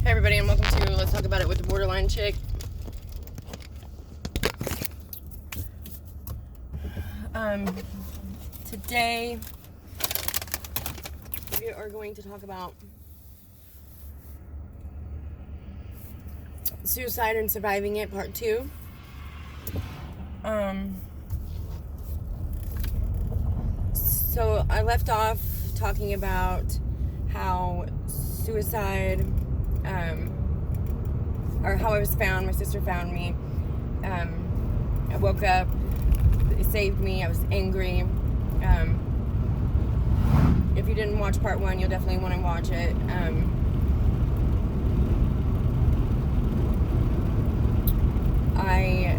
Hey everybody, and welcome to Let's Talk About It with the Borderline Chick. Today we are going to talk about suicide and surviving it, part 2. So I left off talking about how suicide, or how I was found. My sister found me. I woke up. It saved me. I was angry. If you didn't watch part 1, you'll definitely want to watch it. I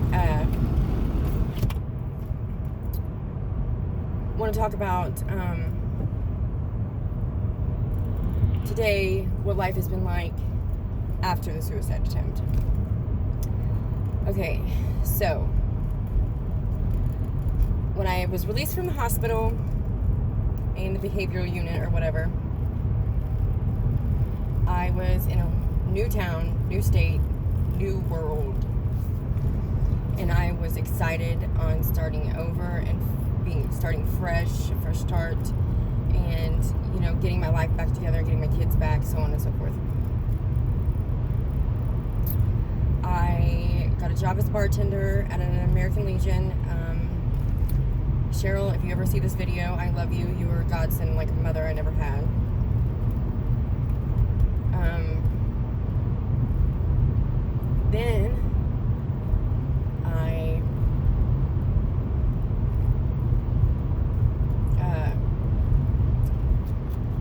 want to talk about today, what life has been like after the suicide attempt. Okay, so when I was released from the hospital in the behavioral unit or whatever, I was in a new town, new state, new world, and I was excited on starting over and starting fresh, a fresh start, and getting my life back together, getting my kids back, so on and so forth. I got a job as a bartender at an American Legion. Cheryl, if you ever see this video, I love you. You were a godsend, like a mother I never had. Then I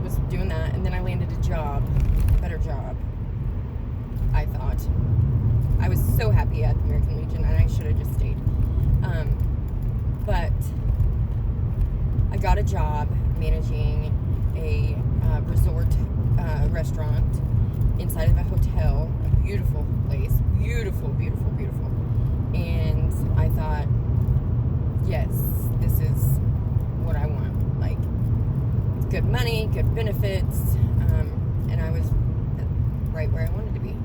was doing that, and then I landed a job, a better job, I thought. I was so happy at the American Legion, and I should have just stayed. But I got a job managing a resort restaurant inside of a hotel, a beautiful place, beautiful. And I thought, yes, this is what I want. Like, good money, good benefits, and I was right where I wanted to be,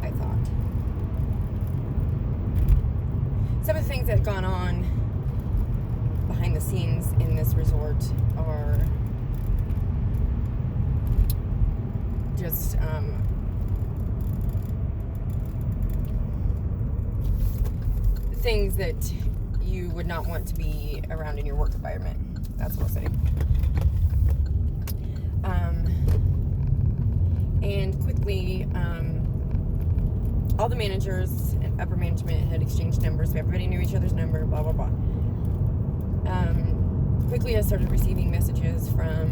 I thought. Some of the things that have gone on behind the scenes in this resort are just things that you would not want to be around in your work environment. That's what I'll say. And quickly, all the managers and upper management had exchanged numbers, so everybody knew each other's number, blah, blah, blah. Quickly I started receiving messages from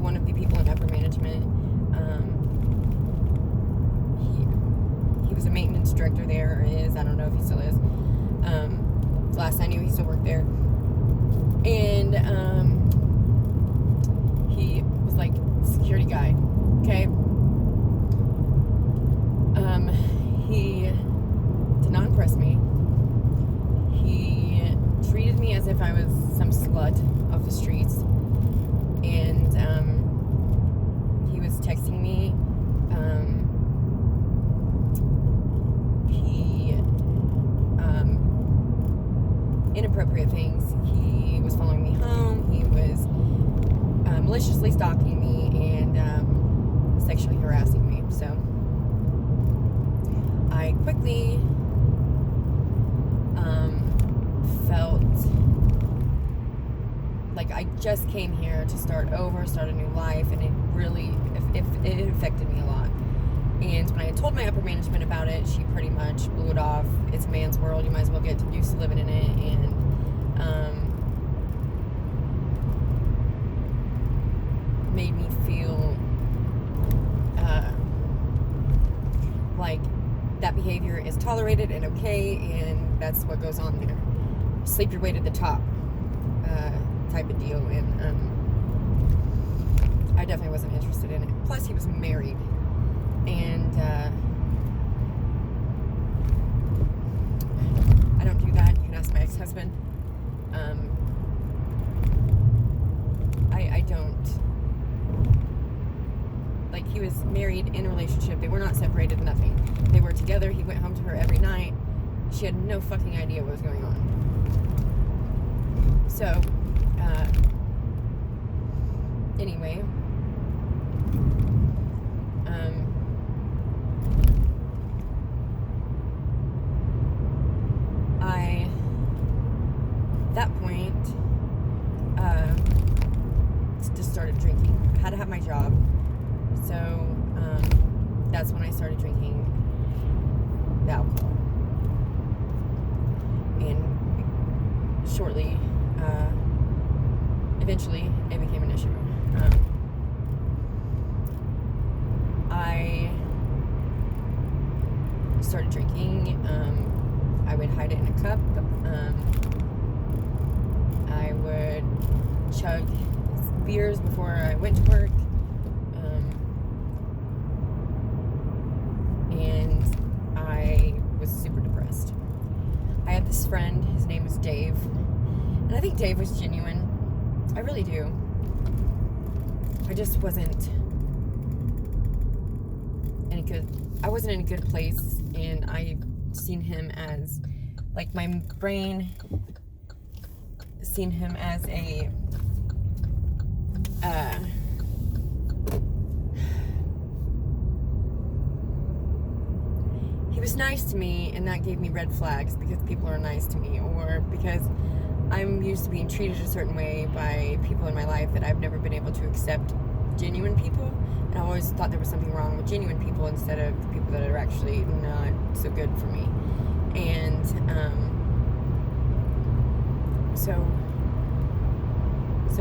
one of the people in upper management. He was a maintenance director there, or is, I don't know if he still is. Last I knew, he still worked there. And he was like security guy, okay? He did not impress me. He treated me as if I was some slut off the streets, and he was texting me. Inappropriate things. He was following me home. He was maliciously stalking me and sexually harassing me. So I quickly felt like I just came here to start over, start a new life, and it really it affected me a lot. And when I had told my upper management about it, she pretty much blew it off. It's a man's world. You might as well get used to living in it. And made me feel like that behavior is tolerated and okay, and that's what goes on there. Sleep your way to the top type of deal. And I definitely wasn't interested in it. Plus, he was married. And I don't do that. You can ask my ex-husband. I don't, like, Like, he was married, in a relationship. They were not separated, nothing. They were together. He went home to her every night. She had no fucking idea what was going on. So, anyway, at that point, just started drinking. I had to have my job, so that's when I started drinking the alcohol. And shortly, eventually, it became an issue. I started drinking. I would hide it in a cup. I would chug beers before I went to work. And I was super depressed. I had this friend, his name was Dave, and I think Dave was genuine. I really do. I just wasn't in a good place, and I seen him as, like, my brain seen him as a he was nice to me, and that gave me red flags because people are nice to me, or because I'm used to being treated a certain way by people in my life that I've never been able to accept genuine people. And I always thought there was something wrong with genuine people instead of the people that are actually not so good for me. And so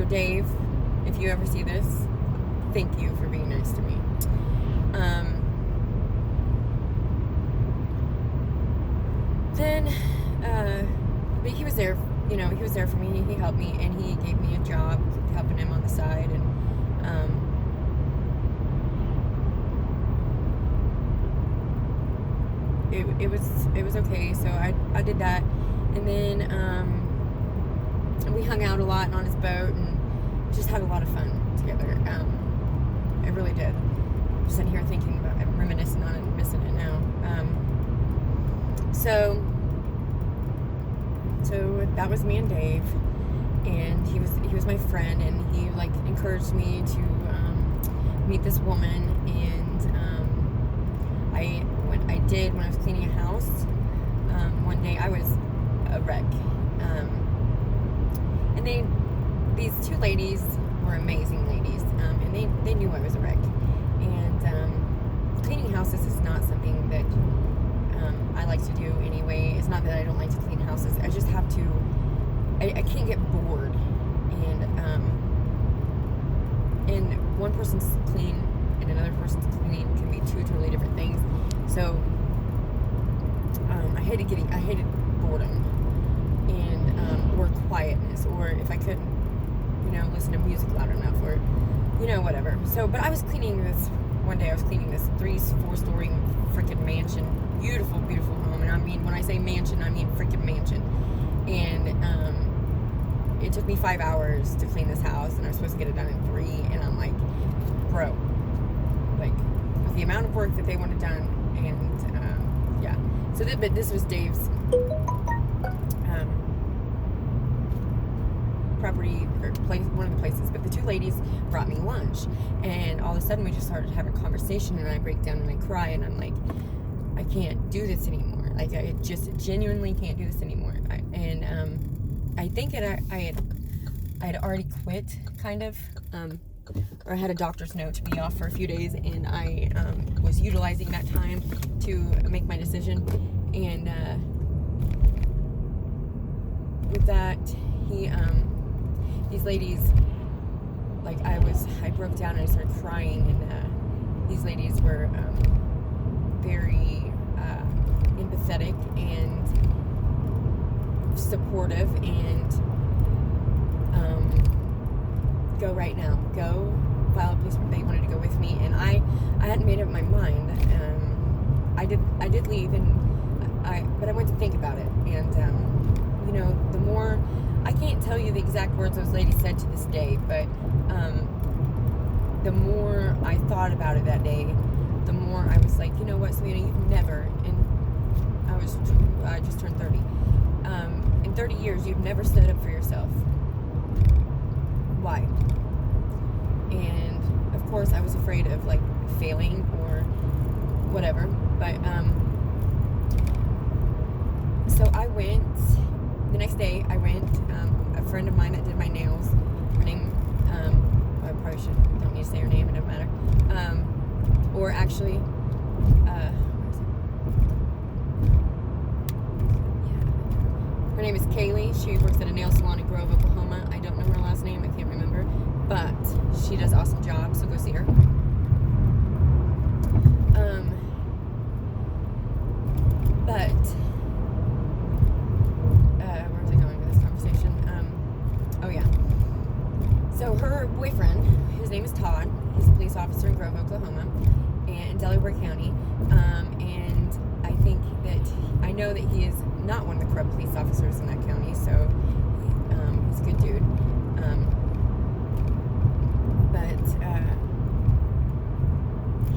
Dave, if you ever see this, thank you for being nice to me. But he was there, he was there for me. He helped me, and he gave me a job helping him on the side, and it was okay. So I did that, and then we hung out a lot on his boat and just had a lot of fun together. I really did. I'm sitting here thinking about it, reminiscing on it, and missing it now. So that was me and Dave, and he was my friend, and he, like, encouraged me to meet this woman, and when I was cleaning a house, one day I was a wreck, and these two ladies were amazing ladies, and they knew I was a wreck, and cleaning houses is not something that I like to do anyway. It's not that I don't like to clean houses. I just have to. I can't get bored, and one person's clean and another person's clean can be two totally different things. So I hated boredom and or quietness, or if I couldn't, listen to music loud enough, or whatever. So, but I was cleaning this one day. I was cleaning this 3-4-story freaking mansion. Beautiful, beautiful home. And I mean, when I say mansion, I mean freaking mansion. And it took me 5 hours to clean this house, and I was supposed to get it done in 3. And I'm like, bro, like, with the amount of work that they wanted done, and yeah. So but this was Dave's property or place, one of the places. But the two ladies brought me lunch, and all of a sudden we just started having a conversation, and I break down and I cry, and I'm like, I can't do this anymore. Like, I just genuinely can't do this anymore. I think that I had already quit, kind of, or I had a doctor's note to be off for a few days, and I was utilizing that time to make my decision. And with that, these ladies, like, I broke down and I started crying, and these ladies were very empathetic and supportive, and go right now, go file a police report. They wanted to go with me, and I hadn't made up my mind. I did leave, but I went to think about it, and the more, I can't tell you the exact words those ladies said to this day, but the more I thought about it that day, the more I was like, you know what, Selena, you've never, and I just turned 30. In 30 years, you've never stood up for yourself. Why? And of course, I was afraid of like failing or whatever. But so I went. The next day, I went. A friend of mine that did my nails. Her name. I probably don't need to say her name. It doesn't matter. Or actually, where is it? Her name is Kaylee. She works at a nail salon in Grove, Oklahoma. I don't know her last name. I can't remember. But she does an awesome job, so go see her. But where was I going with this conversation? Oh yeah. So her boyfriend, his name is Todd. He's a police officer in Grove, Oklahoma, and Delaware County. And I think that I know that he is not one of the corrupt police officers in that county. So he's a good dude.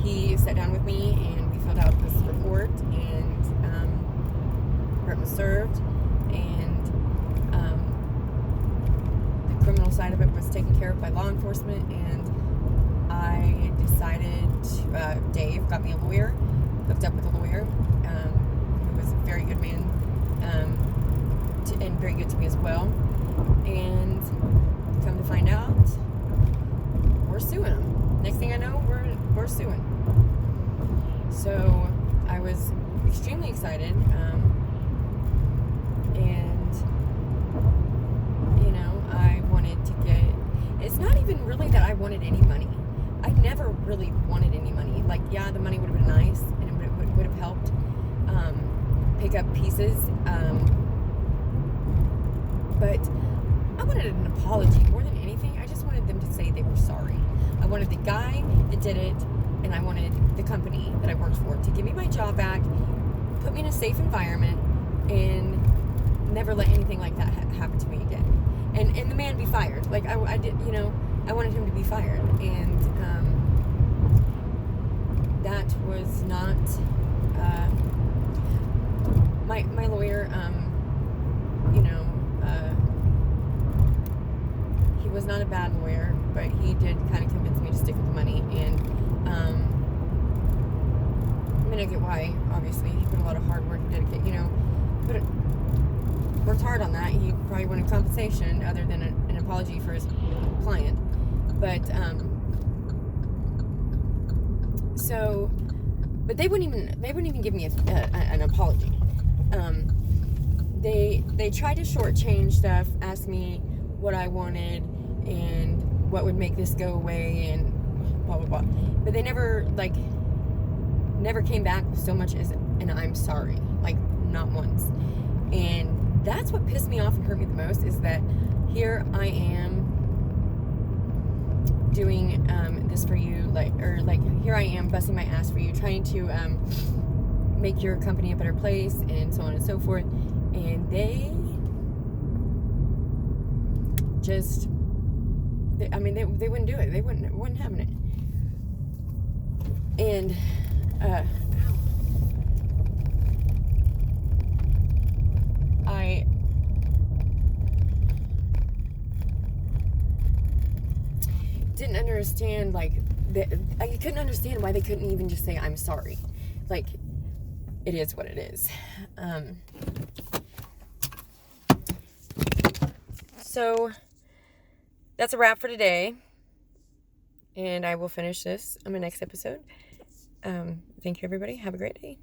He sat down with me and we filled out this report, and report was served, and the criminal side of it was taken care of by law enforcement. And I decided Dave got me a lawyer, hooked up with a lawyer who was a very good man, and very good to me as well. And come to find out, we're suing him. Next thing I know, we're suing. So I was extremely excited, and you know, I wanted to get. It's not even really that I wanted any money. I never really wanted any money. Like, yeah, the money would have been nice, and it would have helped pick up pieces. But I wanted an apology more than anything. I just wanted them to say they were sorry. I wanted the guy that did it, and I wanted the company that I worked for to give me my job back, put me in a safe environment, and never let anything like that happen to me again. And the man be fired. Like, I did, you know, I wanted him to be fired. And that was not, my lawyer, you know, he was not a bad lawyer, but he did kind of convince me to stick with the money. And I mean, I get why. Obviously, he put a lot of hard work and dedication, you know, but worked hard on that. He probably wanted compensation other than an apology for his client. But but they wouldn't even give me an apology. They tried to shortchange stuff, asked me what I wanted and what would make this go away and blah blah blah. But they never came back with so much as an I'm sorry, like not once. And that's what pissed me off and hurt me the most, is that here I am doing this for you, here I am busting my ass for you, trying to make your company a better place and so on and so forth, and they just, they wouldn't do it. They wouldn't having it. And I didn't understand, I couldn't understand why they couldn't even just say I'm sorry. Like, it is what it is. So that's a wrap for today, and I will finish this on my next episode. Thank you, everybody. Have a great day.